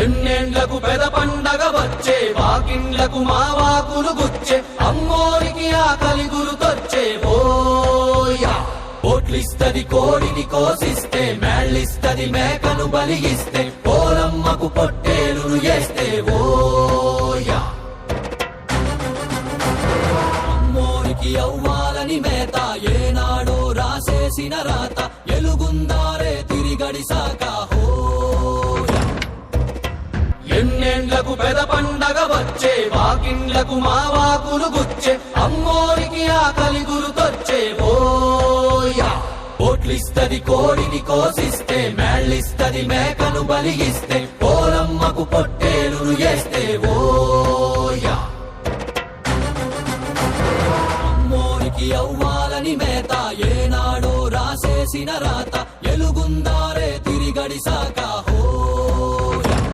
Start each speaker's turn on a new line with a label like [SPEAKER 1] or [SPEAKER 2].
[SPEAKER 1] ఎన్నేళ్లకు పెద పండగ వచ్చే వాకిండ్లకు మావాకులు గుచ్చే అమ్మోరికి ఆకలి గురుతొచ్చే ఓయా ఓట్లిస్తది కోడిని కోసిస్తే మేళ్ళిస్తది మేకను బలిగిస్తే పోలమ్మకు పొట్టేలును వేస్తే ఓయా అమ్మోరికి అవ్వాలని మేత ఏనాడో రాసేసిన రాత ఎలుగుందారే తిరిగడిసాక ఎన్నేళ్లకు పెద పండగ వచ్చే వాకిండ్లకు మావాకులు గుచ్చే అమ్మోరికి ఆకలి గురుతొచ్చే ఓయా ఓట్లిస్తది కోడిని కోసిస్తే మేళ్ళిస్తది మేకను బలిగిస్తే పోలమ్మకు పొట్టేలును వేస్తే ఓ